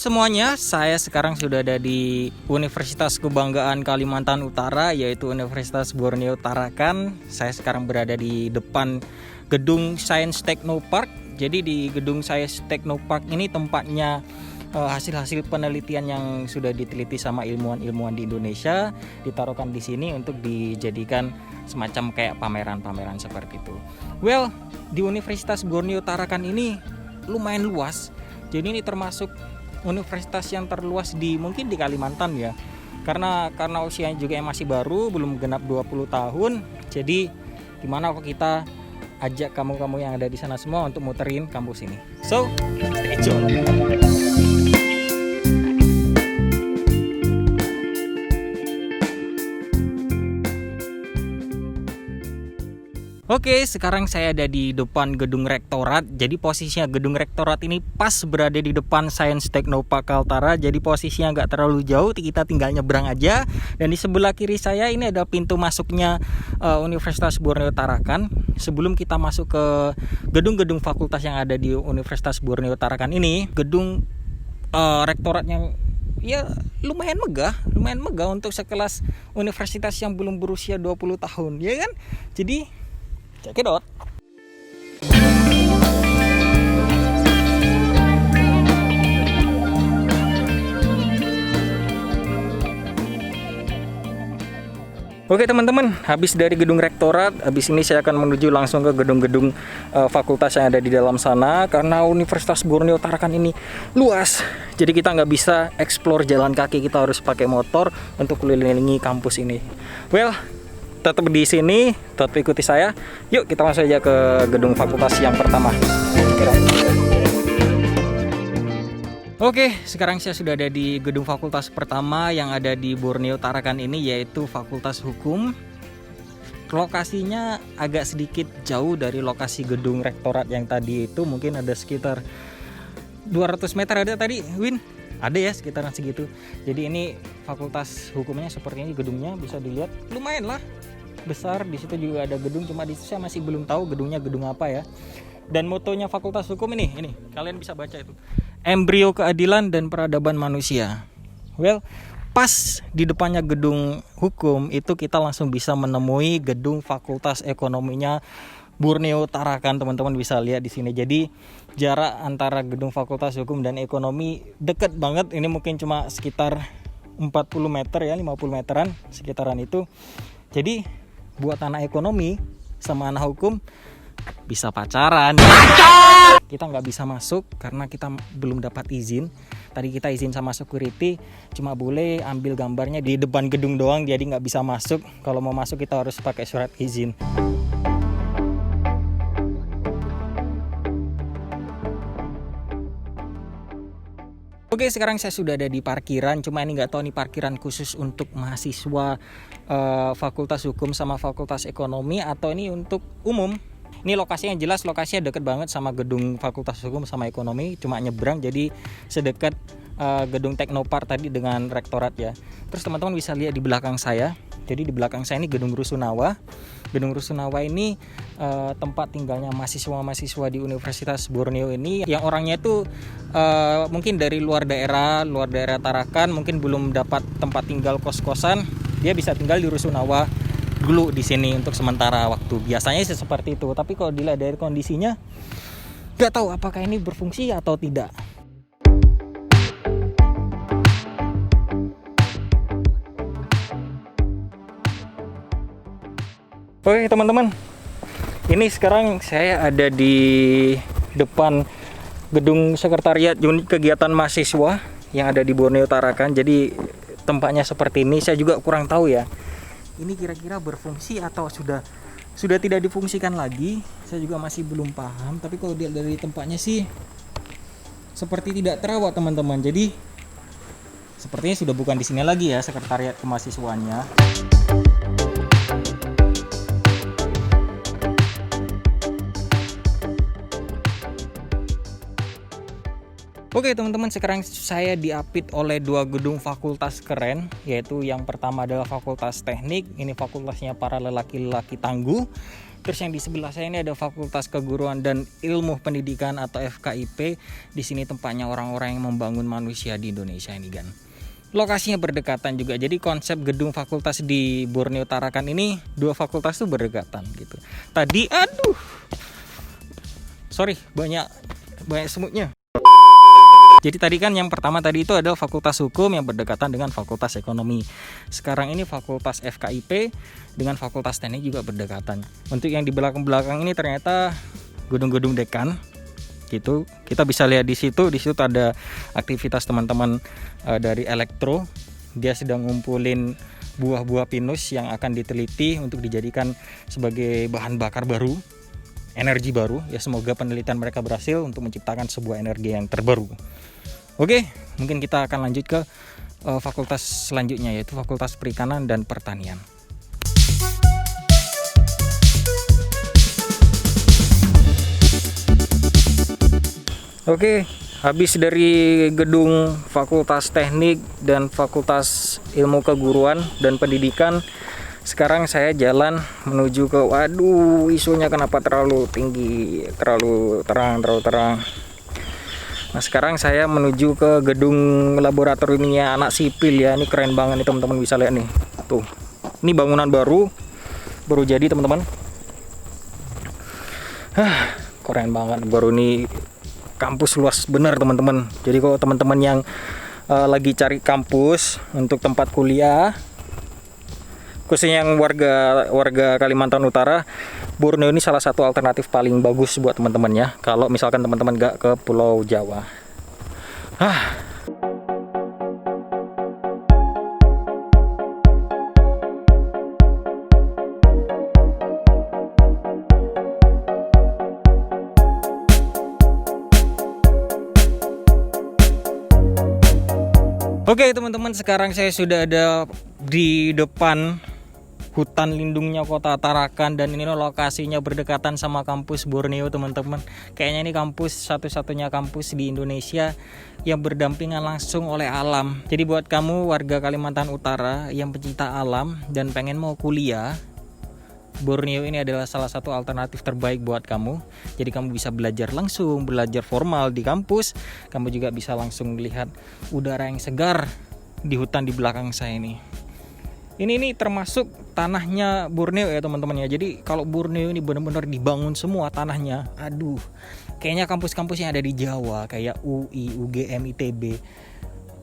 semuanya, saya sekarang sudah ada di Universitas Kebanggaan Kalimantan Utara, yaitu Universitas Borneo Tarakan. Saya sekarang berada di depan gedung Science Technopark. Jadi di gedung Science Technopark ini tempatnya hasil-hasil penelitian yang sudah diteliti sama ilmuwan-ilmuwan di Indonesia ditaruhkan di sini untuk dijadikan semacam kayak pameran-pameran seperti itu. Well, di Universitas Borneo Tarakan ini lumayan luas. Jadi ini termasuk universitas yang terluas mungkin di Kalimantan ya. Karena usianya juga yang masih baru, belum genap 20 tahun. Jadi gimana kalau kita ajak kamu-kamu yang ada di sana semua untuk muterin kampus ini. So, stay tuned. Oke, sekarang saya ada di depan gedung rektorat. Jadi posisinya gedung rektorat ini pas berada di depan Science Technopark Kaltara. Jadi posisinya nggak terlalu jauh, kita tinggal nyebrang aja. Dan di sebelah kiri saya ini ada pintu masuknya Universitas Borneo Tarakan. Sebelum kita masuk ke gedung-gedung fakultas yang ada di Universitas Borneo Tarakan ini, gedung rektorat yang ya lumayan megah untuk sekelas universitas yang belum berusia 20 tahun, ya kan? Jadi check it out. Oke teman-teman, habis dari gedung rektorat, habis ini saya akan menuju langsung ke gedung-gedung fakultas yang ada di dalam sana. Karena Universitas Borneo Tarakan ini luas, jadi kita nggak bisa explore jalan kaki, kita harus pakai motor untuk kelilingi kampus ini. Well, tetap di sini, tetap ikuti saya. Yuk kita masuk aja ke gedung fakultas yang pertama. Oke, sekarang saya sudah ada di gedung fakultas pertama yang ada di Borneo Tarakan ini, yaitu Fakultas Hukum. Lokasinya agak sedikit jauh dari lokasi gedung rektorat yang tadi itu, mungkin ada sekitar 200 meter ada tadi, Win? Ada ya sekitaran segitu. Jadi ini Fakultas Hukumnya seperti ini, gedungnya bisa dilihat lumayan lah besar. Di situ juga ada gedung, cuma di situ saya masih belum tahu gedungnya gedung apa ya. Dan motonya Fakultas Hukum ini kalian bisa baca itu, embrio keadilan dan peradaban manusia. Well, pas di depannya gedung hukum itu kita langsung bisa menemui gedung Fakultas Ekonominya Borneo Tarakan. Teman-teman bisa lihat di sini. Jadi jarak antara gedung Fakultas Hukum dan Ekonomi deket banget. Ini mungkin cuma sekitar 40 meter ya, 50 meteran sekitaran itu. Jadi buat anak ekonomi sama anak hukum bisa pacaran. Kita nggak bisa masuk karena kita belum dapat izin. Tadi kita izin sama security, cuma boleh ambil gambarnya di depan gedung doang, jadi nggak bisa masuk. Kalau mau masuk kita harus pakai surat izin. Oke, sekarang saya sudah ada di parkiran. Cuma ini nggak tahu nih parkiran khusus untuk mahasiswa Fakultas Hukum sama Fakultas Ekonomi atau ini untuk umum. Ini lokasinya jelas, lokasinya deket banget sama gedung Fakultas Hukum sama Ekonomi, cuma nyebrang, jadi sedekat gedung Teknopark tadi dengan rektorat ya. Terus teman-teman bisa lihat di belakang saya. Jadi di belakang saya ini gedung Rusunawa. Gedung Rusunawa ini tempat tinggalnya mahasiswa-mahasiswa di Universitas Borneo ini yang orangnya itu mungkin dari luar daerah Tarakan, mungkin belum dapat tempat tinggal kos-kosan, dia bisa tinggal di Rusunawa dulu di sini untuk sementara waktu. Biasanya sih seperti itu, tapi kalau dilihat dari kondisinya nggak tahu apakah ini berfungsi atau tidak. Oke teman-teman, ini sekarang saya ada di depan gedung sekretariat unit kegiatan mahasiswa yang ada di Borneo Tarakan. Jadi tempatnya seperti ini, saya juga kurang tahu ya. Ini kira-kira berfungsi atau sudah tidak difungsikan lagi, saya juga masih belum paham. Tapi kalau dilihat dari tempatnya sih seperti tidak terawat teman-teman. Jadi sepertinya sudah bukan di sini lagi ya sekretariat kemahasiswaannya. Oke teman-teman, sekarang saya diapit oleh dua gedung fakultas keren, yaitu yang pertama adalah Fakultas Teknik, ini fakultasnya para lelaki-lelaki tangguh. Terus yang di sebelah saya ini ada Fakultas Keguruan dan Ilmu Pendidikan atau FKIP. Di sini tempatnya orang-orang yang membangun manusia di Indonesia ini kan. Lokasinya berdekatan juga. Jadi konsep gedung fakultas di Borneo Tarakan ini, dua fakultas itu berdekatan gitu. Tadi sorry, banyak semutnya. Jadi tadi kan yang pertama tadi itu adalah Fakultas Hukum yang berdekatan dengan Fakultas Ekonomi. Sekarang ini Fakultas FKIP dengan Fakultas Teknik juga berdekatan. Untuk yang di belakang-belakang ini ternyata gedung-gedung dekan gitu. Kita bisa lihat di situ ada aktivitas teman-teman dari elektro. Dia sedang ngumpulin buah-buah pinus yang akan diteliti untuk dijadikan sebagai bahan bakar baru, energi baru. Ya semoga penelitian mereka berhasil untuk menciptakan sebuah energi yang terbaru. Oke, mungkin kita akan lanjut ke fakultas selanjutnya, yaitu Fakultas Perikanan dan Pertanian. Oke, habis dari gedung Fakultas Teknik dan Fakultas Ilmu Keguruan dan Pendidikan, sekarang saya jalan menuju ke, waduh, isunya kenapa terlalu tinggi, terlalu terang. Nah, sekarang saya menuju ke gedung laboratoriumnya anak sipil ya. Ini keren banget nih teman-teman, bisa lihat nih. Tuh. Ini bangunan baru jadi teman-teman. Keren banget, baru ini kampus luas bener teman-teman. Jadi kalau teman-teman yang lagi cari kampus untuk tempat kuliah, khususnya yang warga Kalimantan Utara, Borneo ini salah satu alternatif paling bagus buat teman-teman ya. Kalau misalkan teman-teman gak ke Pulau Jawa. Oke teman-teman, sekarang saya sudah ada di depan hutan lindungnya Kota Tarakan, dan ini lokasinya berdekatan sama kampus Borneo teman-teman. Kayaknya ini kampus satu-satunya kampus di Indonesia yang berdampingan langsung oleh alam. Jadi buat kamu warga Kalimantan Utara yang pecinta alam dan pengen mau kuliah, Borneo ini adalah salah satu alternatif terbaik buat kamu. Jadi kamu bisa belajar langsung, belajar formal di kampus. Kamu juga bisa langsung melihat udara yang segar di hutan di belakang saya ini. Ini termasuk tanahnya Borneo ya teman-teman ya. Jadi kalau Borneo ini benar-benar dibangun semua tanahnya, aduh, kayaknya kampus-kampus yang ada di Jawa kayak UI, UGM, ITB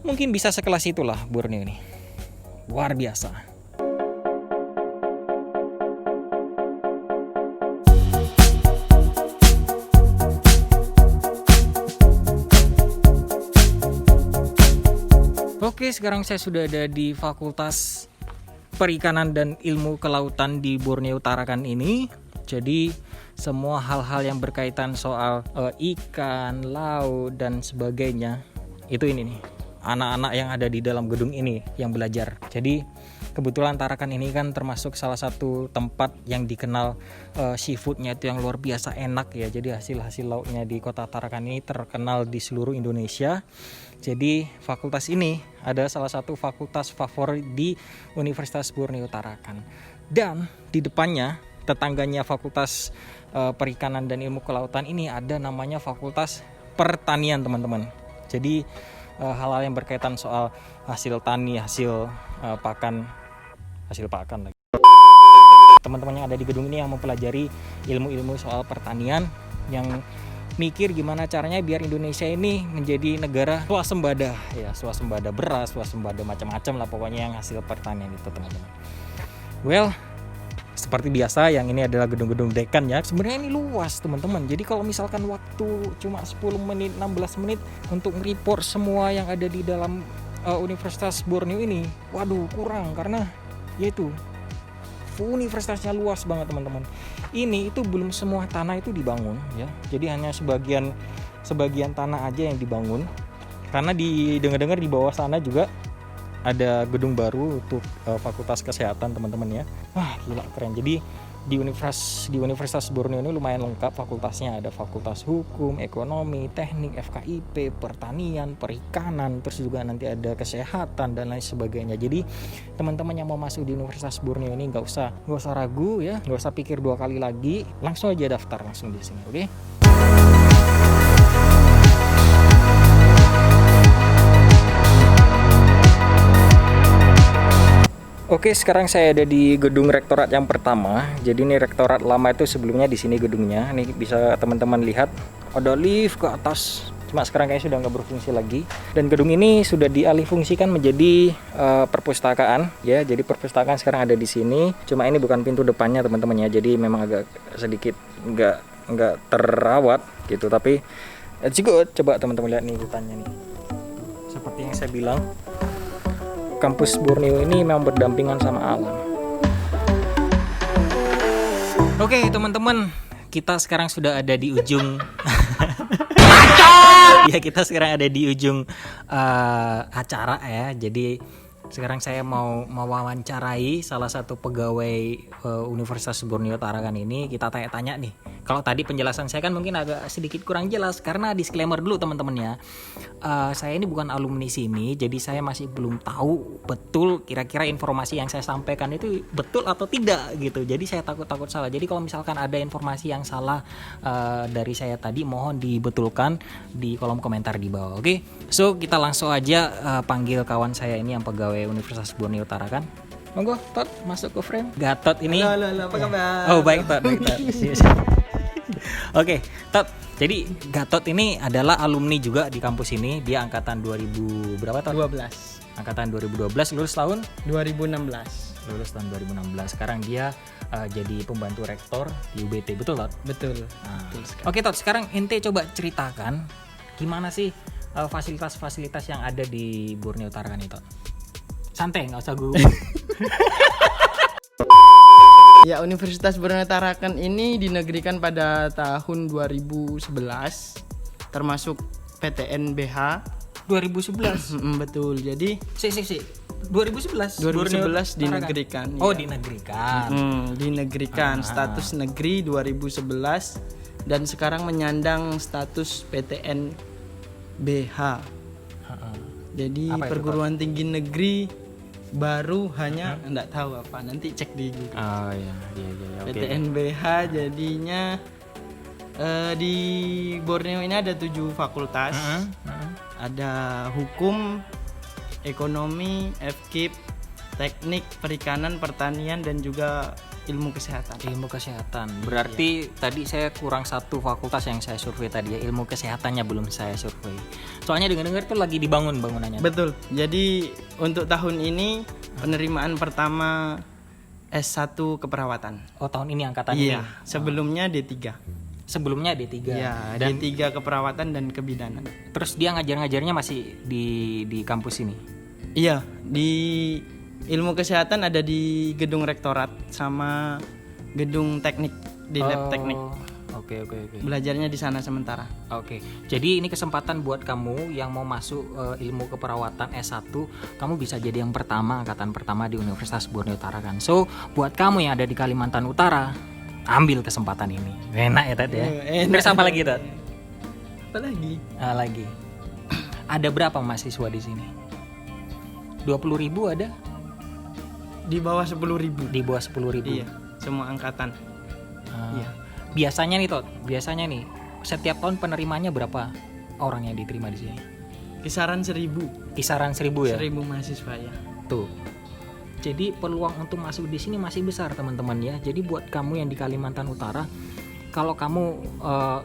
mungkin bisa sekelas itulah Borneo ini. Luar biasa. Oke, sekarang saya sudah ada di Fakultas Perikanan dan Ilmu Kelautan di Borneo Tarakan ini. Jadi semua hal-hal yang berkaitan soal ikan, laut dan sebagainya, itu ini nih, anak-anak yang ada di dalam gedung ini yang belajar. Jadi kebetulan Tarakan ini kan termasuk salah satu tempat yang dikenal seafoodnya itu yang luar biasa enak ya. Jadi hasil lautnya di Kota Tarakan ini terkenal di seluruh Indonesia. Jadi fakultas ini ada salah satu fakultas favorit di Universitas Borneo Tarakan. Dan di depannya, tetangganya Fakultas Perikanan dan Ilmu Kelautan ini ada namanya Fakultas Pertanian teman-teman. Jadi hal-hal yang berkaitan soal hasil tani, hasil pakan lagi. Teman-teman yang ada di gedung ini yang mempelajari ilmu-ilmu soal pertanian, yang mikir gimana caranya biar Indonesia ini menjadi negara swasembada ya, swasembada beras, swasembada macam-macam lah pokoknya yang hasil pertanian itu teman-teman. Well, seperti biasa yang ini adalah gedung-gedung dekan ya. Sebenarnya ini luas teman-teman. Jadi kalau misalkan waktu cuma 10 menit, 16 menit untuk nge-report semua yang ada di dalam Universitas Borneo ini, waduh kurang, karena yaitu universitasnya luas banget teman-teman. Ini itu belum semua tanah itu dibangun ya. Jadi hanya sebagian tanah aja yang dibangun. Karena dengar-dengar di bawah sana juga ada gedung baru untuk Fakultas Kesehatan teman-teman ya. Wah, gila keren. Jadi di Universitas Borneo ini lumayan lengkap fakultasnya. Ada fakultas hukum, ekonomi, teknik, FKIP, pertanian, perikanan, terus juga nanti ada kesehatan dan lain sebagainya. Jadi teman-teman yang mau masuk di Universitas Borneo ini nggak usah ragu ya, nggak usah pikir 2 kali lagi, langsung aja daftar langsung di sini, oke? Oke, sekarang saya ada di gedung rektorat yang pertama. Jadi ini rektorat lama itu sebelumnya di sini gedungnya. Ini bisa teman-teman lihat ada lift ke atas. Cuma sekarang kayaknya sudah nggak berfungsi lagi. Dan gedung ini sudah dialihfungsikan menjadi perpustakaan ya. Jadi perpustakaan sekarang ada di sini. Cuma ini bukan pintu depannya teman-teman ya. Jadi memang agak sedikit nggak terawat gitu. Tapi juga coba teman-teman lihat nih hutannya nih. Seperti yang saya bilang, kampus Borneo ini memang berdampingan sama alam. Oke teman-teman, kita sekarang sudah ada di ujung ya, kita sekarang ada di ujung acara ya. Jadi sekarang saya mau mewawancarai salah satu pegawai Universitas Borneo Tarakan ini. Kita tanya-tanya nih. Kalau tadi penjelasan saya kan mungkin agak sedikit kurang jelas, karena disclaimer dulu teman-teman ya. Saya ini bukan alumni sini, jadi saya masih belum tahu betul kira-kira informasi yang saya sampaikan itu betul atau tidak gitu. Jadi saya takut salah. Jadi kalau misalkan ada informasi yang salah dari saya tadi, mohon dibetulkan di kolom komentar di bawah. Oke, so kita langsung aja panggil kawan saya ini yang pegawai Universitas Borneo Tarakan. Monggo, Tot, masuk ke frame. Gatot ini. Halo, apa kabar? Oh, baik, Tot. Oke, Tot. Jadi Gatot ini adalah alumni juga di kampus ini. Dia angkatan 2000 berapa, Tot? 12. Angkatan 2012, lulus tahun 2016. Lulus tahun 2016. Sekarang dia jadi pembantu rektor di UBT, betul, Tot? Betul. Nah. Betul sekali. Oke, Tot, sekarang ente coba ceritakan gimana sih fasilitas-fasilitas yang ada di Borneo Tarakan itu, Tot? Santai, nggak usah gugup. Ya, Universitas Borneo Tarakan ini dinegerikan pada tahun 2011, termasuk PTNBH 2011. Betul. Jadi 2011 dinegerikan. Oh, ya. dinegerikan. Status negeri 2011 dan sekarang menyandang status PTNBH. Jadi apa itu, perguruan tinggi negeri baru, hanya enggak tahu apa, nanti cek di Google. Oh iya. Okay. PTNBH jadinya di Borneo ini ada 7 fakultas. Ada hukum, ekonomi, FKIP, teknik, perikanan, pertanian, dan juga ilmu kesehatan. Ilmu kesehatan. Berarti tadi saya kurang satu fakultas yang saya survei tadi ya. Ilmu kesehatannya belum saya survei. Soalnya dengar-dengar tuh lagi dibangun bangunannya. Betul. Jadi untuk tahun ini penerimaan pertama S1 keperawatan. Oh, tahun ini angkatan ini. Iya. Sebelumnya D3. Sebelumnya D3. Iya, dan D3 keperawatan dan kebidanan. Terus dia ngajarnya masih di kampus ini. Iya, di ilmu kesehatan ada di gedung rektorat sama gedung teknik, di lab teknik. Oke. Belajarnya di sana sementara. Oke. Jadi ini kesempatan buat kamu yang mau masuk ilmu keperawatan S1, kamu bisa jadi yang pertama, angkatan pertama di Universitas Borneo Tarakan. So, buat kamu yang ada di Kalimantan Utara, ambil kesempatan ini. Enak ya, Tadi ya. Terus apa lagi, Tad? Apa lagi? Lagi. Ada berapa mahasiswa di sini? 20.000 ada? Di bawah 10.000. Di bawah 10.000. Iya, semua angkatan. Iya. Biasanya nih, setiap tahun penerimanya berapa orang yang diterima di sini? Kisaran 1.000. Kisaran 1.000 ya? 1.000 mahasiswa ya. Tuh. Jadi peluang untuk masuk di sini masih besar teman-teman ya. Jadi buat kamu yang di Kalimantan Utara, kalau kamu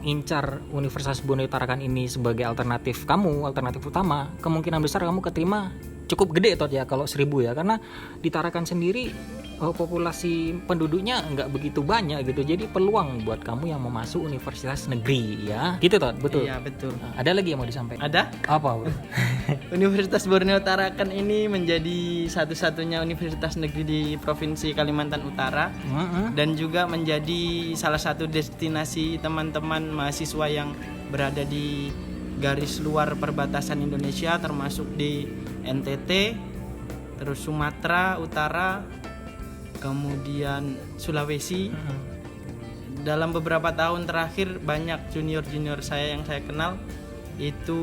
incar Universitas Borneo Tarakan ini sebagai alternatif utama, kemungkinan besar kamu keterima cukup gede Tot ya kalau 1.000 ya, karena di Tarakan sendiri populasi penduduknya nggak begitu banyak gitu, jadi peluang buat kamu yang mau masuk universitas negeri ya gitu Tot, betul? Iya betul. Ada lagi yang mau disampaikan? Ada? Apa bro? Universitas Borneo Tarakan ini menjadi satu-satunya universitas negeri di Provinsi Kalimantan Utara dan juga menjadi salah satu destinasi teman-teman mahasiswa yang berada di garis luar perbatasan Indonesia, termasuk di NTT, terus Sumatera Utara, kemudian Sulawesi. Dalam beberapa tahun terakhir banyak junior-junior saya yang saya kenal itu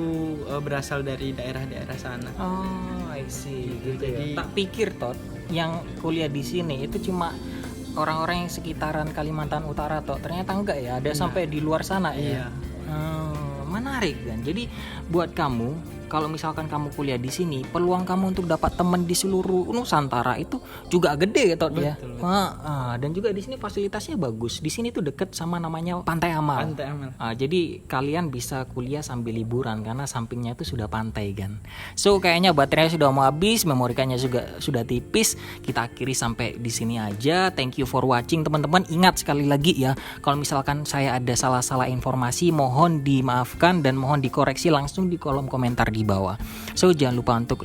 berasal dari daerah-daerah sana. Oh, I see. Gitu Jadi ya. Tak pikir Tot, yang kuliah di sini itu cuma orang-orang yang sekitaran Kalimantan Utara Tot. Ternyata enggak ya, ada sampai di luar sana ya. Iya. Menarik kan. Jadi buat kamu kalau misalkan kamu kuliah di sini, peluang kamu untuk dapat teman di seluruh Nusantara itu juga gede ya Tot ya. Dan juga di sini fasilitasnya bagus. Di sini tuh deket sama namanya Pantai Amal. Pantai Amal. Jadi kalian bisa kuliah sambil liburan karena sampingnya itu sudah pantai kan. So kayaknya baterainya sudah mau habis, memorikannya juga sudah tipis. Kita akhiri sampai di sini aja. Thank you for watching teman-teman. Ingat sekali lagi ya, kalau misalkan saya ada salah-salah informasi, mohon dimaafkan dan mohon dikoreksi langsung di kolom komentar di bawah. So jangan lupa untuk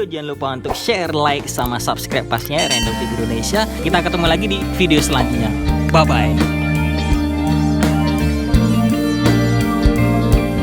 jangan lupa untuk share, like, sama subscribe pastinya Random Video Indonesia. Kita ketemu lagi di video selanjutnya. Bye bye.